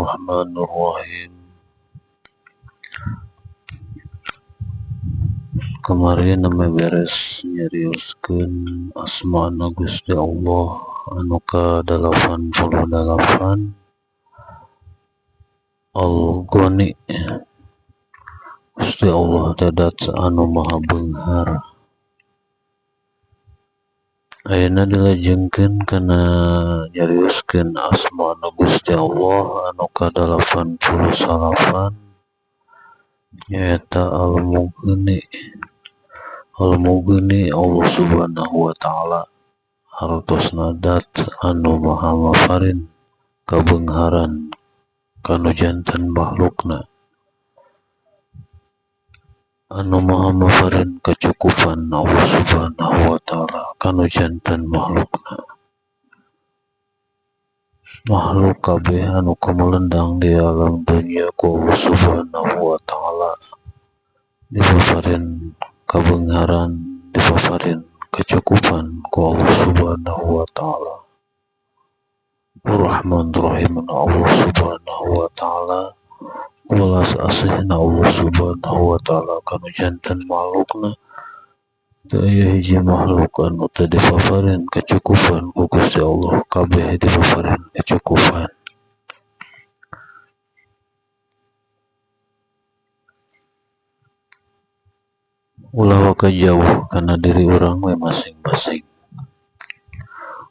Bismillahirrahmanirrahim. Kemarin nama beres nyariuskeun asmana Gusti Allah anu ka-88 Al-Ghani. Gusti Allah dadat anu maha beunghar. Ayeuna dilajengkeun kana nyariuskeun asmana Gusti Allah anu ka-88 nyaeta Al-Mughni. Al-Mughni Allah Subhanahu wa taala hartosna dat anu maha mafarin kabeungharan kanu janten makhlukna, anu maha mafarin kecukupan Allah Subhanahu wa taala kanu janten makhlukna. Makhluk kabeh anu kamelendang di alam dunia ku Allah Subhanahu wa taala dipaparin kabeungharan, dipaparin kecukupan ku Allah Subhanahu wa taala. Ar-Rahman Ar-Rahim Allah Subhanahu wa taala, welas asihna Allah Subhanahu wa taala kanu janten makhlukna. Teu aya hiji makhluk anu teu dipaparin kecukupan ku Gusti Allah, kabeh dipaparin kecukupan. Ulah waka jauh kana diri urang we masing-masing.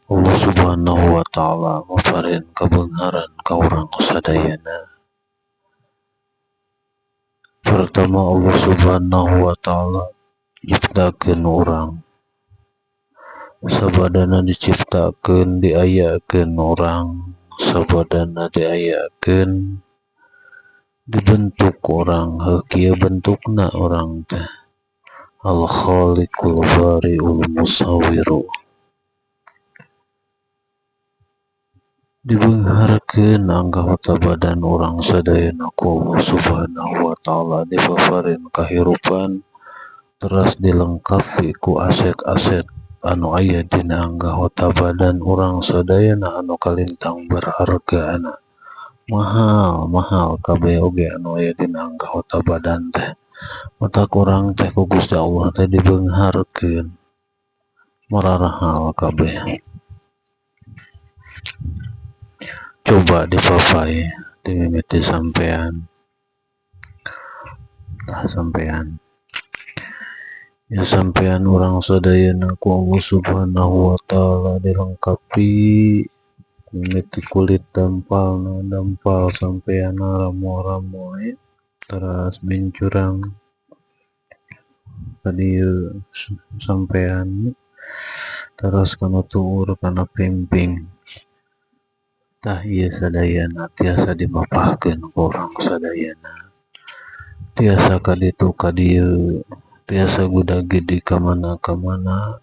Allah Subhanahu wa taala maparin kabeungharan ka urang sadayana. Pertama Allah Subhanahu wa taala nyiptakeun urang. Sabadana diciptakeun diayakeun urang, sabadana diayakeun dibentuk urang, kieu bentukna urang teh. Al-Khaliqul Bari'ul Musawwiru. Dibeungharkeun anggota badan urang sadayana ku Allah Subhanahu wa taala, dipaparin kahirupan terus dilengkapi ku aset-aset anu aya dina anggota badan urang sadayana anu kalintang berhargana. Mahal kabeh oge anu aya dina anggota badan teh. Matak urang teh ku Gusti Allah teh dibeungharkeun mararahal kabeh. Coba dipapai dimimiti sampean. Sampean ya sampean urang sadayana ku Allah Subhanahu wa taala dilengkapi mimiti kulit dampal sampean ramu-ramu teras bincurang kadieu sampean teras kana tuur kana pimping. Tah ieu sadayana tiasa dimapahkeun ku urang sadayana. Tiasa kaditu kadieu, tiasa guda-gedi ka mana-kamana,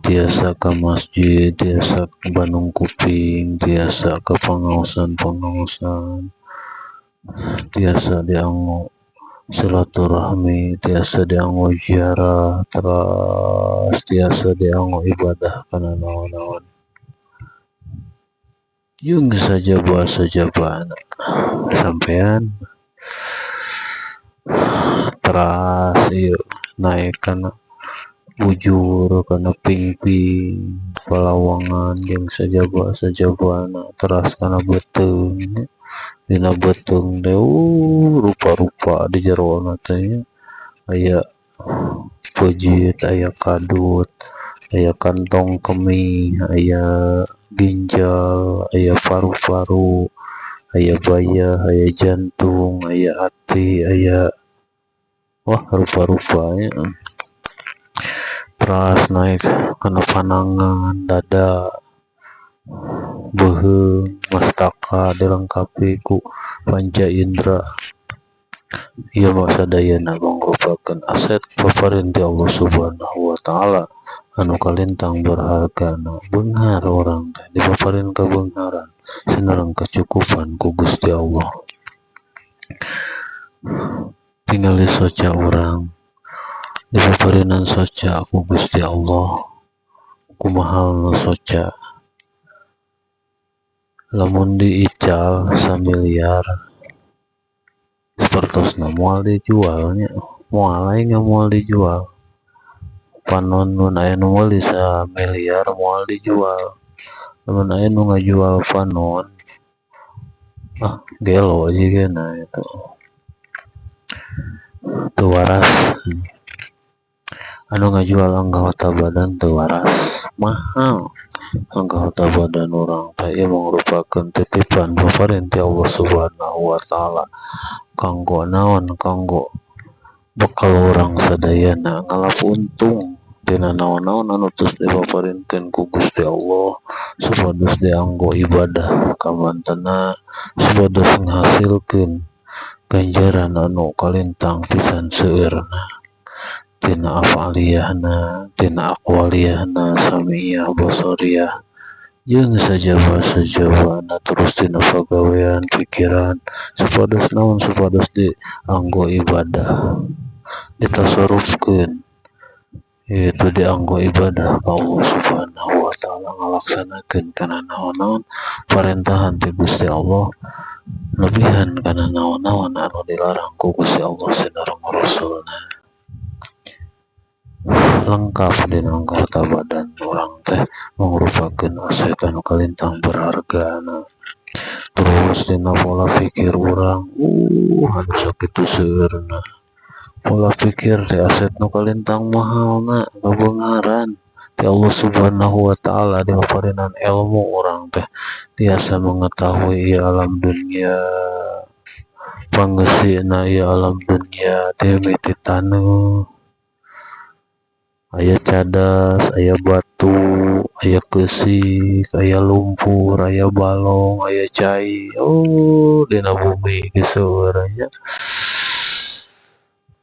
tiasa ka masjid, tiasa ka Bandung Kuping, tiasa ka pangaosan-pangaosan, tiasa dianggo silaturahmi, tiasa dianggo ziarah, teras tiasa dianggo ibadah kana naon-naon. Yung sajaba sampean teras ieu naik kana bujur kana pingping palawangan jeung sajaba-sajabana teras kana beuteung. Dina beuteung teh rupa-rupa di jerona teh aya peujit, aya kadut, aya kantong kemih, aya ginjal, aya paru-paru, aya bayah, aya jantung, aya hati, aya rupa-rupanya. Teras naik kana panangan, dada, beuheung, mastaka dilengkapi ku panca indera. Ieu mah sadayana mangrupakeun aset paparin ti Allah Subhanahu wa taala anu kalintang berhargana. Beunghar urang teh dipaparin kabeungharan sinareng kecukupan ku Gusti Allah. Tingali soca urang dipaparinan soca ku Gusti Allah, kumahalna soca lamun diical samiliar sapertosna moal dijualnya, moal aing moal dijual. Panon mun aya nu meuli samiliar moal dijual. Lamun aya nu ngajual panon gelo jigana itu teu waras. Anu ngajual anggota badan teu waras, mahal anggota badan urang teh ieu mangrupakeun titipan paparin ti Allah Subhanahu wa taala kanggo naon, kanggo bekal urang sadayana ngalap untung tina naon-naon anu tos dipaparinkeun ku Gusti Allah supados dianggo ibadah ka mantena, supados ngahasilkeun ganjaran anu kalintang pisan seueurna tina afaliyahna, tina aqwaliyahna, samiyah, basariyah, jeung sajaba-sajabana terus tina pagawean pikiran supados naon, supados dianggo ibadah, ditasarrufkeun yaitu dianggo ibadah ka Allah Subhanahu wa taala ngalaksanakeun kana naon-naon parentahan ti Gusti Allah lebihan kana naon-naon anu dilarang ku Gusti Allah sareng Rasulna. Lengkap dina anggota badan urang teh mangrupakeun aset anu kalintang berhargana. Terus dina pola pikir urang anu sakitu seueurna. Pola pikir teh aset nu kalintang mahalna kabeungaran ti Allah Subhanahu wa taala dipaparinan ilmu urang teh tiasa mengetahui ieu alam dunia, panggeusina ieu alam dunia teh miti taneuh, aya cadas, aya batu, aya keusik, aya lumpur, aya balong, aya cai, dina bumi geus seueurnya.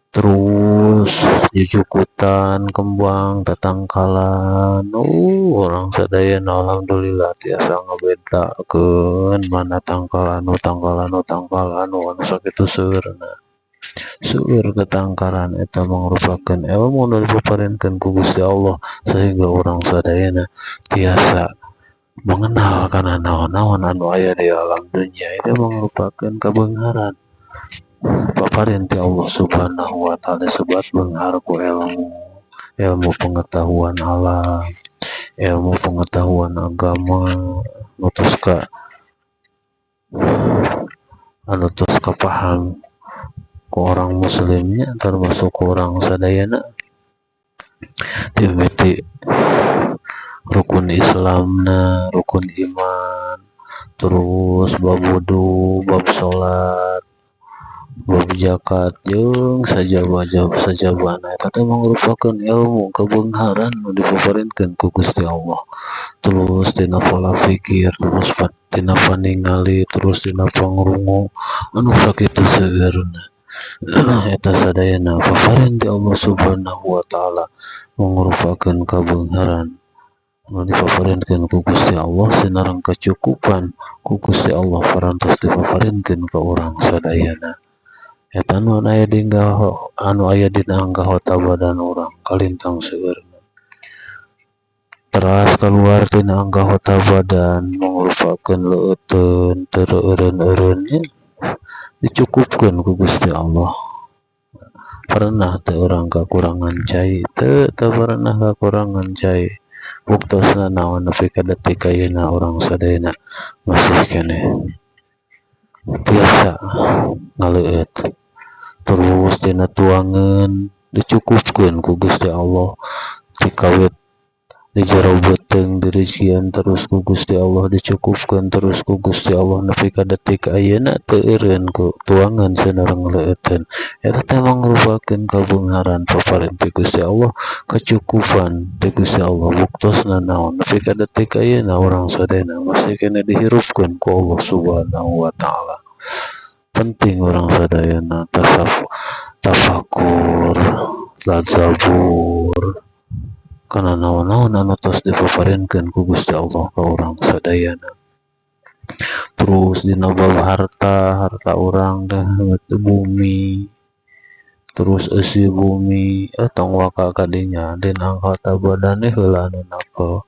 Terus jujukutan, kembang, tatangkalan, urang sadayana alhamdulillah tiasa ngabedakeun mana tangkal anu anu sakitu seueurna. Seueur ketangkaran eta mangrupakeun ilmu nu dipaparinkeun ku Gusti Allah sehingga urang sadayana tiasa mengenal kana naon-naon anu aya di alam dunia itu mangrupakeun kabeungaran paparin ti Allah Subhanahu wa taala sebat beunghar ku ilmu pengetahuan alam, ilmu pengetahuan agama anu tos kapaham ku orang muslimnya termasuk orang sadayana ti mimiti rukun Islamna, rukun iman, terus bab wudu, bab salat, bab zakat jeung sajabana eta teh mangrupakeun ilmu kabeungharan nu dipaparinkeun ku Gusti Allah. Terus dina pola pikir, terus tina paningali, terus dina pangrungu anu sakitu seueurna. Eta sadayana paparin ti Allah Subhanahu wa taala mangrupakeun kabeungharan anu dipaparinkeun ku Gusti Allah sinareng kacukupan ku Gusti Allah parantos dipaparinkeun ka urang sadayana. Eta anu aya dina anggota badan urang kalintang seueurna. Teras kaluar tina anggota badan mangrupakeun leuteun teu eureun-eureunnya dicukupkeun ku Gusti Allah. Pernah teu urang kakurangan cai? Teu pernah kakurangan cai. Buktosna naon nepi ka detik ayeuna urang sadayana masih keneh tiasa ngaleueut. Terus dina tuangeun dicukupkeun ku Gusti Allah ti kawit dijarobeteung dirisian terus ku Gusti Allah dicukupkeun terus ku Gusti Allah nepi ka detik ayeuna teu eureun ku tuangan sinareng leueuteun. Eta teh mangrupakeun kabeungharan paparin ti Gusti Allah, kecukupan ti Gusti Allah. Buktosna naon nepi ka detik ayeuna urang sadayana masih keneh dihirupkeun ku Allah Subhanahu wa taala. Penting urang sadayana tafakur, tadzabur kana naon-naon anu tos dipaparinkeun ku Gusti Allah ka urang sadayana. Terus dina bab harta urang teh bumi, terus eusi bumi tong waka ka dinya dina anggota badan heula anu nakel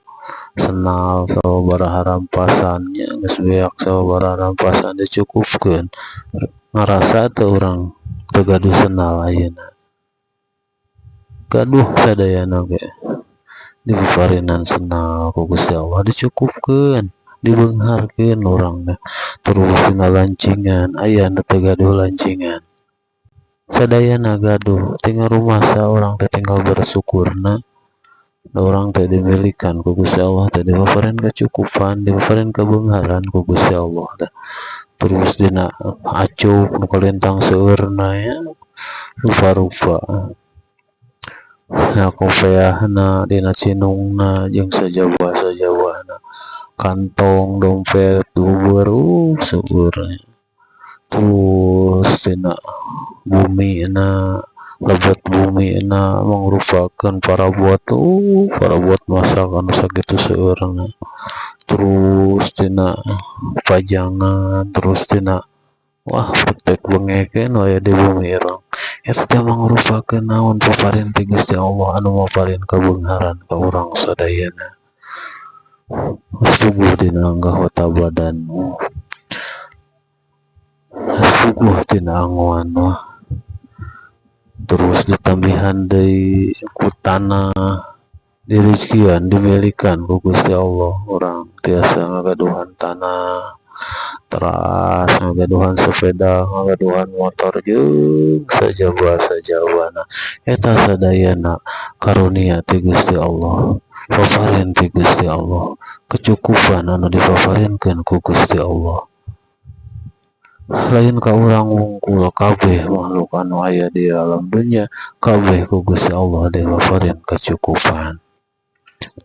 senal sababaraha rampasannya geus beak sababaraha rampasan dicukupkeun ngarasa teu urang teu gaduh senal ayeuna gaduh sadayana ge dipaparinan senal ku Gusti Allah dicukupkeun dibeungharkeun urangna terus dina lancingan aya nu teu gaduh lancingan sadayana gaduh tinggal rumasa urang teh tinggal bersyukurna da urang teh dimilikan ku Gusti Allah teh dipaparin kecukupan dipaparin kebeungharan ku Gusti Allah teh terus dina acuk nu kalintang seueurna ya rupa-rupa kopeahna dina cinungna jeung sajawah-sajawahna kantong dompet duber seueur terus dina bumina lebet bumina mangrupakeun parabot masak anu sakitu seueurna terus dina pajangan terus dina wah praktek bengekeun aya di bumi ireng eta teh mangrupakeun naon paparin ti Gusti Allah anu maparin kabeungharan ka urang sadayana subuh dina anggota badanmu subuh dina angoan terus ditambihan deui ku tanah dirizkian dimilikan ku Gusti Allah urang tiasa ngagaduhan tanah teras ngagaduhan sepeda ngagaduhan motor jeung sajawah-sajawahna eta sadayana karunia ti Gusti Allah paparin ti Gusti Allah kecukupan anu dipaparinkeun ku Gusti Allah lain ka urang wungkul kabeh makhluk anu aya di alam dunya kabeh ku Gusti Allah dipaparin kecukupan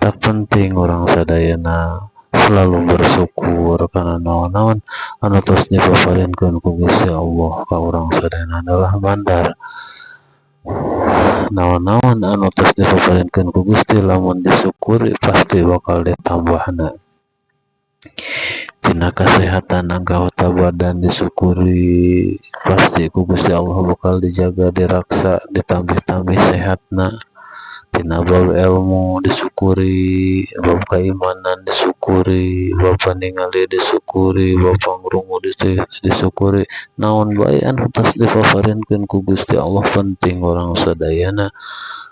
tak penting orang sadayana selalu bersyukur karena naon-naon anu tos dipaparinkeun ku Gusti Allah ka urang sadayana adalah bandar naon-naon anu tos dipaparinkeun ku Gusti lamun disyukuri pasti bakal ditambahna tina kesehatan anggota badan disyukuri pasti ku Gusti Allah bakal dijaga diraksa ditambih-tambih sehatna tina bab ilmu disyukuri bab keimanan disyukuri bab ningali disyukuri bab pangrungu disyukuri naon bae anu tos dipaparinkeun ku Gusti Allah penting orang sadayana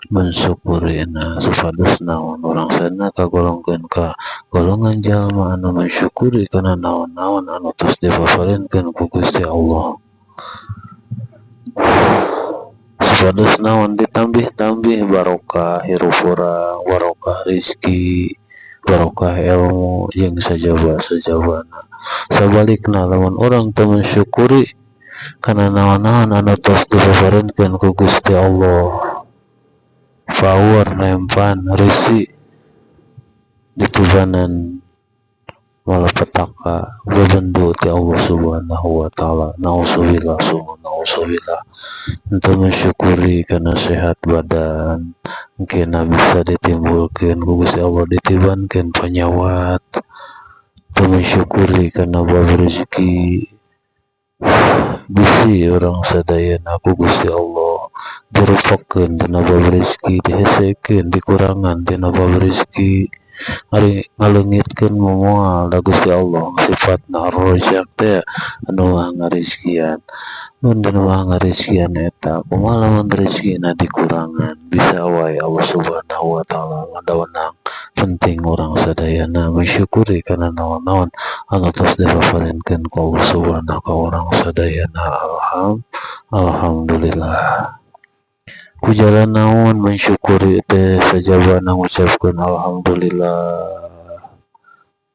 mensyukurina supados naon urang sadayana kagolongkeun ka golongan jalma anu mensyukuri kana naon-naon anu tos dipaparinkeun ku Gusti Allah supados naon ditambih-tambih barokah hirup urang barokah rezeki barokah ilmu jeung sajawah-sajawahna sabalikna lamun urang teu mensyukuri kana naon-naon anu tos dipaparinkeun ku Gusti Allah power nempan risi ditubanan malapetaka bebendu ti Allah subhanahu wa ta'ala nauzubillah untuk mensyukuri karena sehat badan mungkin bisa ditimbulkan Gusti Allah ditibankan penyawat untuk mensyukuri karena bab rezeki bisi orang sadayana ku Gusti Allah dirupakeun tina bab rezeki dihesekeun dikurangan tina bab rezeki ari ngaleungitkeun moal da Gusti Allah sifatna ar-razzaq teh anu ngarizkian mun anu ngarizkian eta kumaha lamun rezekina dikurangan bisa wae Allah subhanahu wa ta'ala ngadawenang penting orang sadayana mensyukuri kana naon-naon anu tos dipaparinkeun ku Allah subhanahu ka urang sadayana alhamdulillah ku jalan naon mensyukuri teh sajabana ngucapkeun alhamdulillah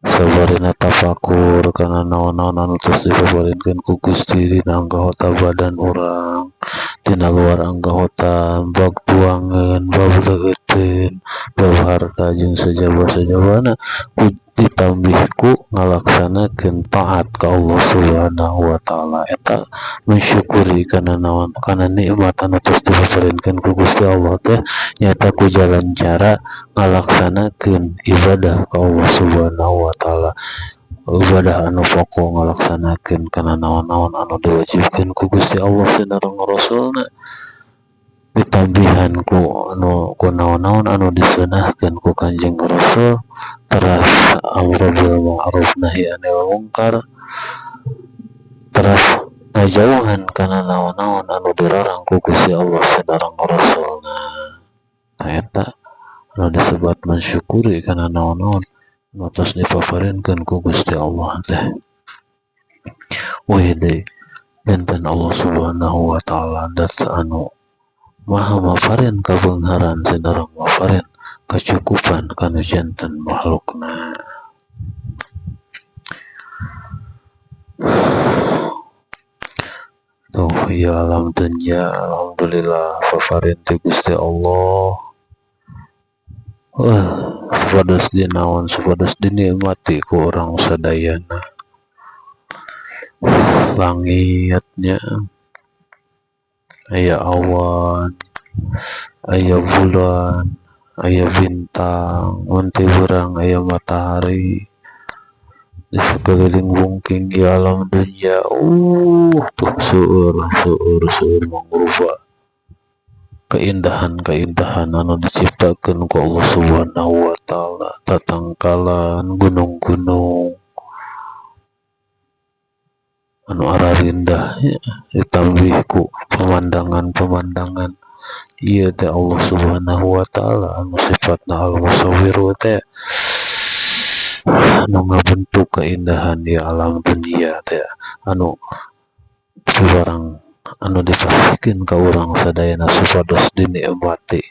sabarina tafakur kana naon-naon anu tos dipaparinkeun ku Gusti dina anggota badan urang dina luar anggota bab tuangan bab leueuteun bab harta jeung sajawah-sajawahna ditambih ku ngalaksanakeun taat ka Allah subhanahu wa ta'ala eta mensyukuri kana naon kana nikmat anu tos dipaparinkeun ku Gusti Allah teh nyata ku jalan cara ngalaksanakeun ibadah ka Allah subhanahu wa ta'ala ibadah anu pokok ngalaksanakeun kana naon-naon anu diwajibkeun ku Gusti Allah sareng Rasulna ditambihan ku naon-naon anu disunahkeun ku Kanjeng Rasul, teras amru bil ma'ruf nahi anil munkar, teras ngajauhan kana naon-naon anu dilarang ku Gusti Allah sareng Rasulna. Eta anu disebut mensyukuri kana naon-naon anu tos dipaparinkeun ku Gusti Allah teh. Weh deui benten Allah Subhanahu wa taala dat anu maha maparin kabeungharan sareng maparin kacukupan kana janten makhlukna. Tuh ya alam dunya, alhamdulillah paparin ti Gusti Allah. Supados dinaon, supados dinikmati ku orang sadayana. Langitnya aya awan, aya bulan, aya bintang, mun ti urang aya matahari di sekeliling wungking ya alam dunya. Tuh seueur mangrupa keindahan-keindahan anu diciptakeun ku Allah Subhanahu wa taala, tatangkalan, gunung-gunung anu ararindah ditambih ku pemandangan-pemandangan ieu teh Allah Subhanahu wa taala anu sifatna al-musawwir teh anu ngabentuk keindahan ya alam dunia teh anu subarang anu dipasikeun ka urang sadayana supados dinikmati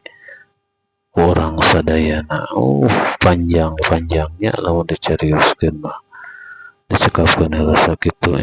ku urang sadayana. Panjang-panjangnya lamun dicarioskeun mah dicekapkeun heula sakitu.